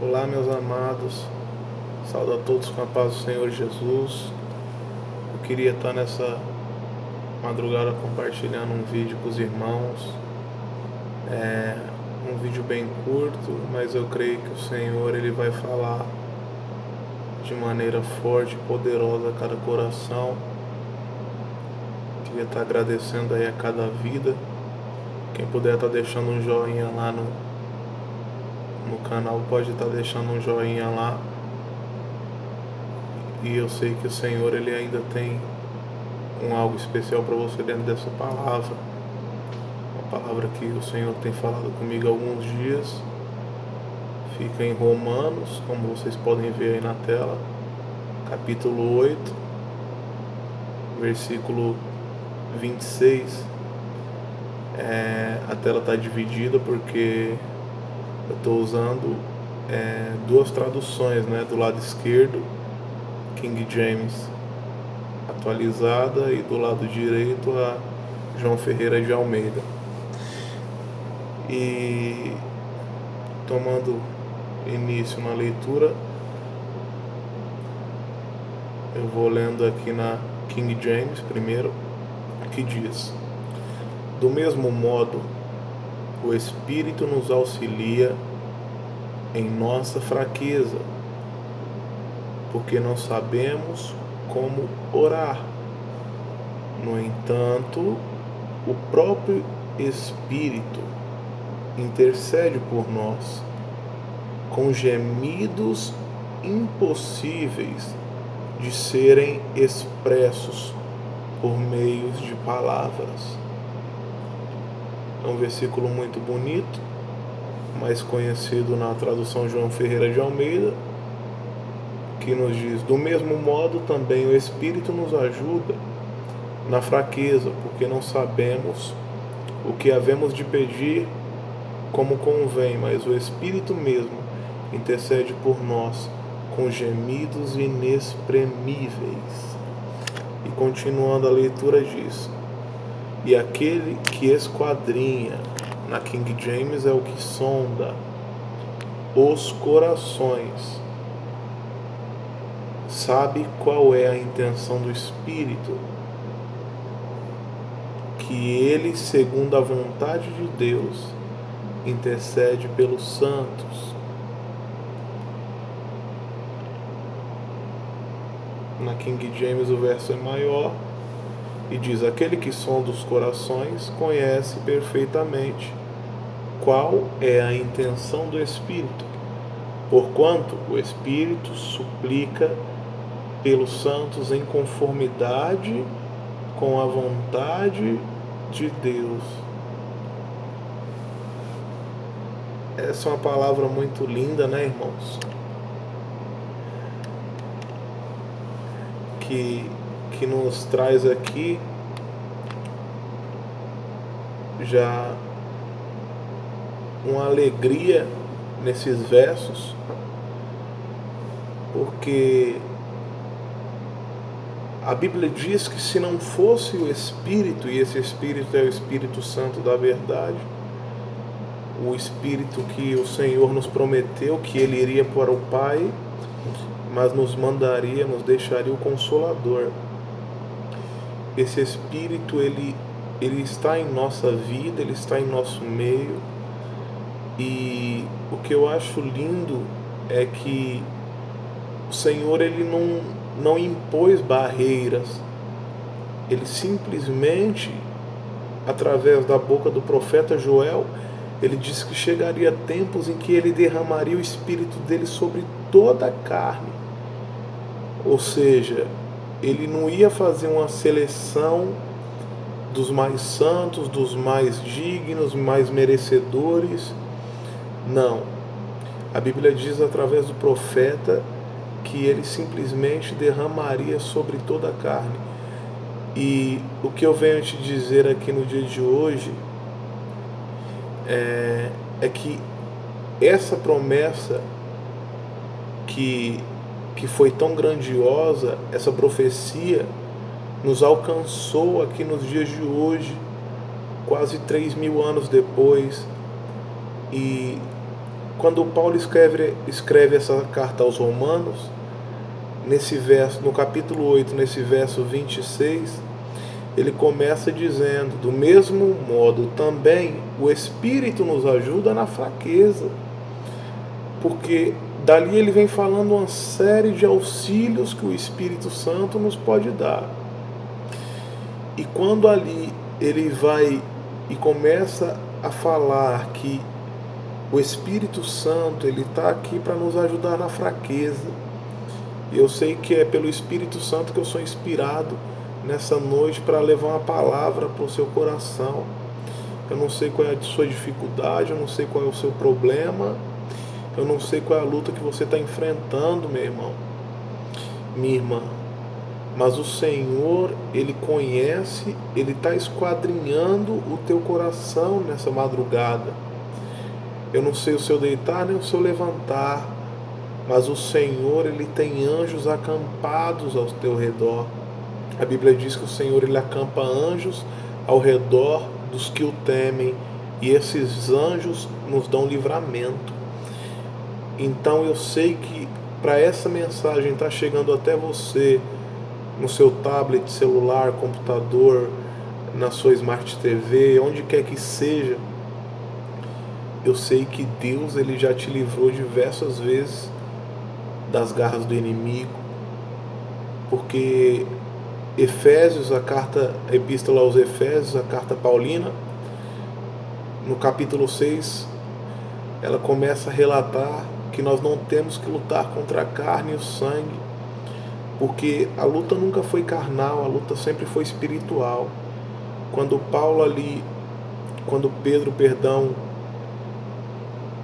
Olá, meus amados, saúdo a todos com a paz do Senhor Jesus. Eu queria estar nessa madrugada compartilhando um vídeo com os irmãos. Um vídeo bem curto, mas eu creio que o Senhor ele vai falar de maneira forte e poderosa a cada coração. Queria estar agradecendo aí a cada vida. Quem puder estar deixando um joinha lá no canal, pode estar deixando um joinha lá. E eu sei que o Senhor ele ainda tem algo especial para você dentro dessa palavra. Uma palavra que o Senhor tem falado comigo há alguns dias. Fica em Romanos, como vocês podem ver aí na tela, capítulo 8, versículo 26. A tela está dividida porque eu estou usando duas traduções, né? Do lado esquerdo, King James atualizada, e do lado direito a João Ferreira de Almeida. E tomando início na leitura, eu vou lendo aqui na King James primeiro, que diz: do mesmo modo, o Espírito nos auxilia em nossa fraqueza, porque não sabemos como orar. No entanto, o próprio Espírito intercede por nós com gemidos impossíveis de serem expressos por meio de palavras. É um versículo muito bonito, mais conhecido na tradução João Ferreira de Almeida, que nos diz: do mesmo modo também o Espírito nos ajuda na fraqueza, porque não sabemos o que havemos de pedir como convém, mas o Espírito mesmo intercede por nós com gemidos inexprimíveis. E continuando a leitura diz: e aquele que esquadrinha, na King James é o que sonda os corações, sabe qual é a intenção do Espírito, que ele, segundo a vontade de Deus, intercede pelos santos. Na King James o verso é maior e diz: aquele que sonda os corações conhece perfeitamente qual é a intenção do Espírito, porquanto o Espírito suplica pelos santos em conformidade com a vontade de Deus. Essa é uma palavra muito linda, né, irmãos? Que nos traz aqui já uma alegria nesses versos, porque a Bíblia diz que se não fosse o Espírito, e esse Espírito é o Espírito Santo da verdade, o Espírito que o Senhor nos prometeu que Ele iria para o Pai, mas nos mandaria, nos deixaria o Consolador. Esse Espírito, ele está em nossa vida, ele está em nosso meio, e o que eu acho lindo é que o Senhor ele não impôs barreiras, ele simplesmente, através da boca do profeta Joel, ele disse que chegaria tempos em que ele derramaria o Espírito dele sobre toda a carne. Ou seja, ele não ia fazer uma seleção dos mais santos, dos mais dignos, mais merecedores. Não. A Bíblia diz através do profeta que ele simplesmente derramaria sobre toda a carne. E o que eu venho te dizer aqui no dia de hoje é que essa promessa que foi tão grandiosa, essa profecia nos alcançou aqui nos dias de hoje, quase 3.000 anos depois, e quando Paulo escreve essa carta aos Romanos, nesse verso, no capítulo 8, nesse verso 26, ele começa dizendo: do mesmo modo também o Espírito nos ajuda na fraqueza, porque dali ele vem falando uma série de auxílios que o Espírito Santo nos pode dar. E quando ali ele vai e começa a falar que o Espírito Santo ele está aqui para nos ajudar na fraqueza, e eu sei que é pelo Espírito Santo que eu sou inspirado nessa noite para levar uma palavra para o seu coração. Eu não sei qual é a sua dificuldade, eu não sei qual é o seu problema, eu não sei qual é a luta que você está enfrentando, meu irmão, minha irmã, mas o Senhor, Ele conhece, Ele está esquadrinhando o teu coração nessa madrugada. Eu não sei o seu deitar nem o seu levantar, mas o Senhor, Ele tem anjos acampados ao teu redor. A Bíblia diz que o Senhor, Ele acampa anjos ao redor dos que o temem, e esses anjos nos dão livramento. Então eu sei que para essa mensagem estar chegando até você, no seu tablet, celular, computador, na sua Smart TV, onde quer que seja, eu sei que Deus ele já te livrou diversas vezes das garras do inimigo, porque Efésios, a epístola aos Efésios, a carta paulina, no capítulo 6, ela começa a relatar que nós não temos que lutar contra a carne e o sangue, porque a luta nunca foi carnal, a luta sempre foi espiritual. Quando Pedro,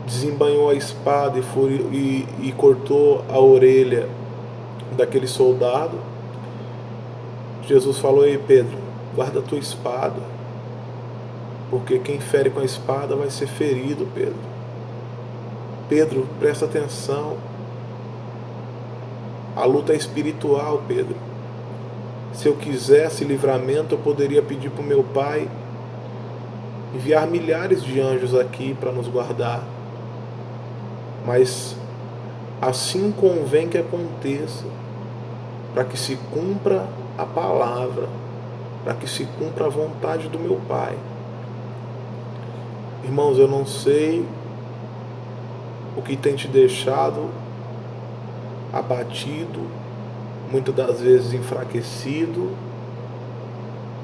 desembanhou a espada e cortou a orelha daquele soldado, Jesus falou: ei Pedro, guarda a tua espada, porque quem fere com a espada vai ser ferido, Pedro. Pedro, presta atenção, a luta é espiritual, Pedro. Se eu quisesse livramento, eu poderia pedir para o meu Pai enviar milhares de anjos aqui para nos guardar, mas assim convém que aconteça, para que se cumpra a palavra, para que se cumpra a vontade do meu Pai. Irmãos, eu não sei o que tem te deixado abatido, muitas das vezes enfraquecido,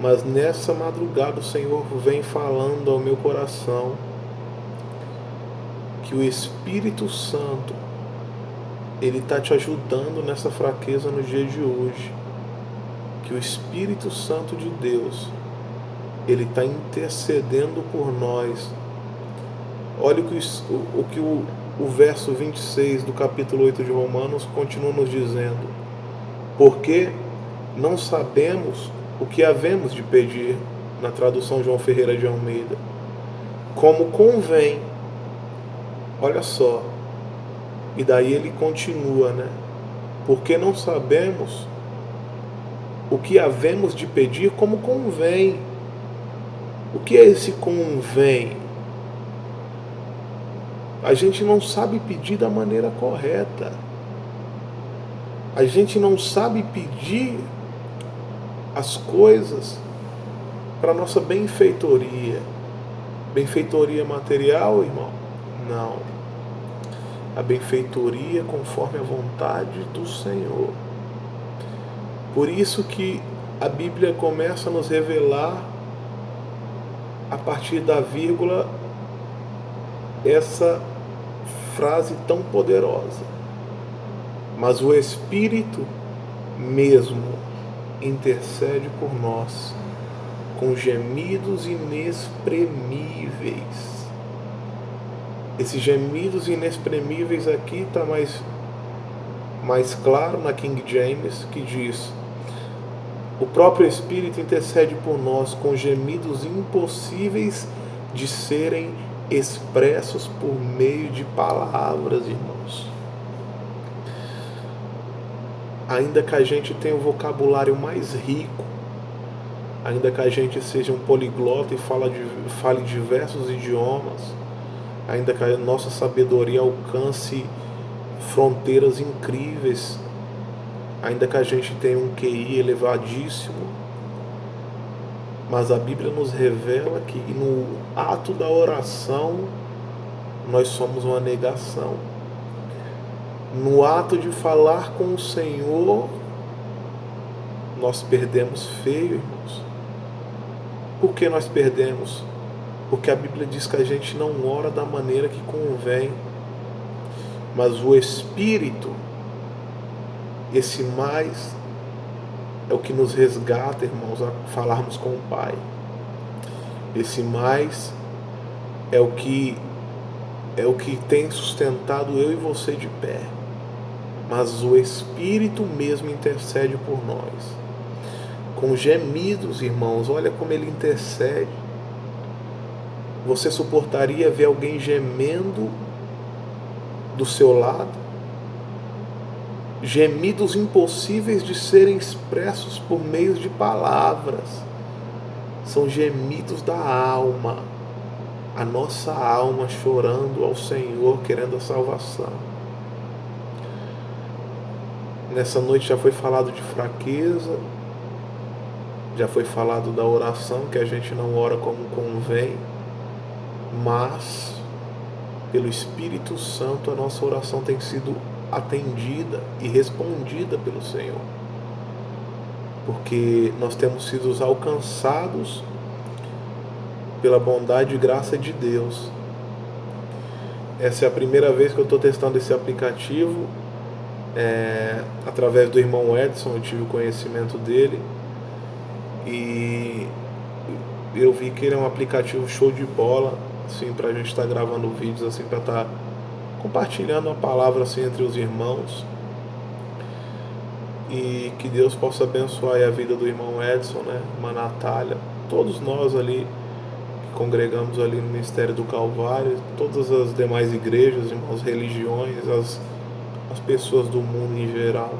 mas nessa madrugada o Senhor vem falando ao meu coração que o Espírito Santo ele está te ajudando nessa fraqueza no dia de hoje, que o Espírito Santo de Deus ele está intercedendo por nós. Olha o que o verso 26 do capítulo 8 de Romanos continua nos dizendo: porque não sabemos o que havemos de pedir, na tradução João Ferreira de Almeida, como convém. Olha só, e daí ele continua, né? Porque não sabemos o que havemos de pedir como convém. O que é esse convém? A gente não sabe pedir da maneira correta. A gente não sabe pedir as coisas para nossa benfeitoria. Benfeitoria material, irmão? Não. A benfeitoria conforme a vontade do Senhor. Por isso que a Bíblia começa a nos revelar, a partir da vírgula, essa frase tão poderosa: mas o Espírito mesmo intercede por nós com gemidos inexprimíveis. Esses gemidos inexprimíveis aqui está mais claro na King James, que diz: o próprio Espírito intercede por nós com gemidos impossíveis de serem expressos por meio de palavras, irmãos. Ainda que a gente tenha o vocabulário mais rico, ainda que a gente seja um poliglota e fale diversos idiomas, ainda que a nossa sabedoria alcance fronteiras incríveis, ainda que a gente tenha um QI elevadíssimo, mas a Bíblia nos revela que no ato da oração nós somos uma negação. No ato de falar com o Senhor, nós perdemos feio, irmãos. Por que nós perdemos? Porque a Bíblia diz que a gente não ora da maneira que convém, mas o Espírito, esse mais, é o que nos resgata, irmãos, a falarmos com o Pai. Esse mais é o que tem sustentado eu e você de pé. Mas o Espírito mesmo intercede por nós. Com gemidos, irmãos, olha como ele intercede. Você suportaria ver alguém gemendo do seu lado? Gemidos impossíveis de serem expressos por meio de palavras. São gemidos da alma. A nossa alma chorando ao Senhor, querendo a salvação. Nessa noite já foi falado de fraqueza, já foi falado da oração, que a gente não ora como convém, mas pelo Espírito Santo a nossa oração tem sido atendida e respondida pelo Senhor, porque nós temos sido alcançados pela bondade e graça de Deus. Essa é a primeira vez que eu estou testando esse aplicativo. Através do irmão Edson eu tive o conhecimento dele e eu vi que ele é um aplicativo show de bola, assim, para a gente estar gravando vídeos, assim, para estar compartilhando a palavra assim entre os irmãos, e que Deus possa abençoar a vida do irmão Edson, né, irmã Natália, todos nós ali que congregamos ali no Ministério do Calvário, todas as demais igrejas, irmãos, religiões, as pessoas do mundo em geral.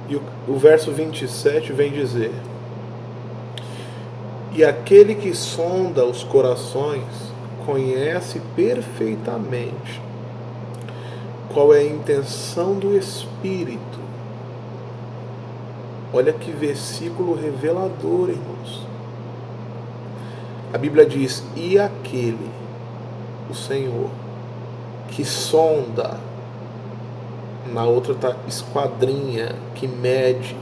E o verso 27 vem dizer: e aquele que sonda os corações conhece perfeitamente qual é a intenção do Espírito. Olha que versículo revelador, irmãos. A Bíblia diz: e aquele, o Senhor, que sonda, na outra está esquadrinha, que mede,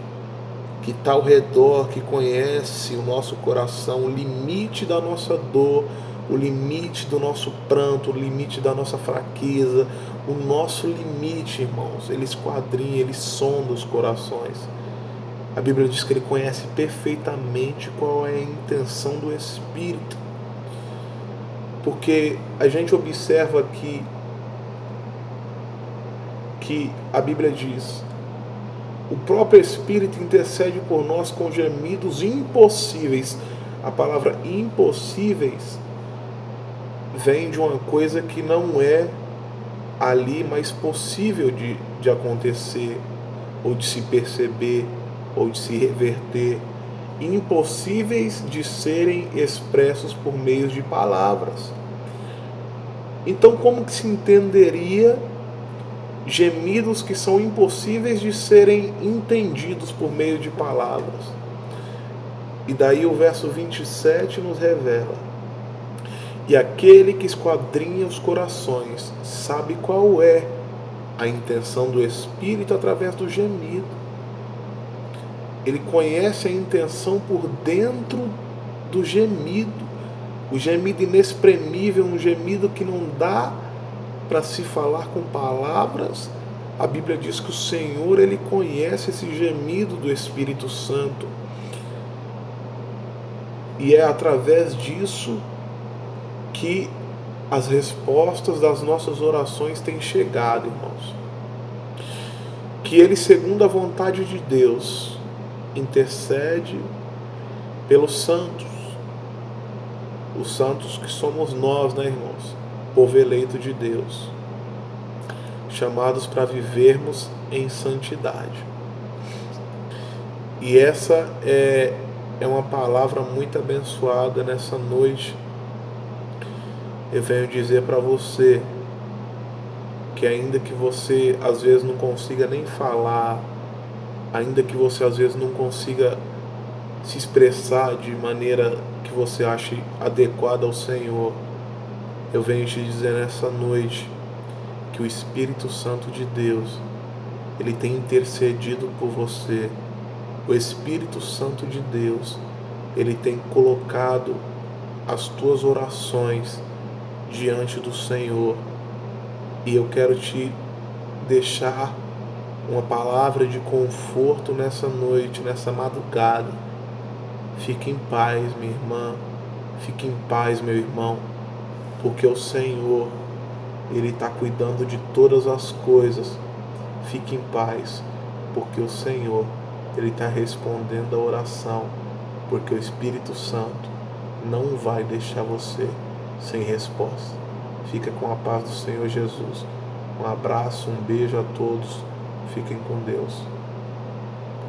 que está ao redor, que conhece o nosso coração, o limite da nossa dor, o limite do nosso pranto, o limite da nossa fraqueza, o nosso limite, irmãos. Ele esquadrinha, ele sonda os corações. A Bíblia diz que ele conhece perfeitamente qual é a intenção do Espírito. Porque a gente observa que a Bíblia diz: o próprio Espírito intercede por nós com gemidos impossíveis. A palavra impossíveis vem de uma coisa que não é ali, mas possível de acontecer, ou de se perceber, ou de se reverter. Impossíveis de serem expressos por meio de palavras. Então, como que se entenderia gemidos que são impossíveis de serem entendidos por meio de palavras? E daí o verso 27 nos revela: e aquele que esquadrinha os corações sabe qual é a intenção do Espírito através do gemido. Ele conhece a intenção por dentro do gemido. O gemido inexprimível, um gemido que não dá para se falar com palavras. A Bíblia diz que o Senhor, ele conhece esse gemido do Espírito Santo. E é através disso que as respostas das nossas orações têm chegado, irmãos. Que ele, segundo a vontade de Deus, intercede pelos santos. Os santos que somos nós, né, irmãos? Povo eleito de Deus, chamados para vivermos em santidade. E essa é uma palavra muito abençoada nessa noite, Eu venho dizer para você que ainda que você às vezes não consiga nem falar, ainda que você às vezes não consiga se expressar de maneira que você ache adequada ao Senhor, eu venho te dizer nessa noite que o Espírito Santo de Deus, ele tem intercedido por você. O Espírito Santo de Deus, ele tem colocado as tuas orações diante do Senhor. E eu quero te deixar uma palavra de conforto nessa noite, nessa madrugada. Fique em paz, minha irmã. Fique em paz, meu irmão. Porque o Senhor, ele está cuidando de todas as coisas. Fique em paz, porque o Senhor, ele está respondendo a oração. Porque o Espírito Santo não vai deixar você sem resposta. Fica com a paz do Senhor Jesus. Um abraço, um beijo a todos. Fiquem com Deus.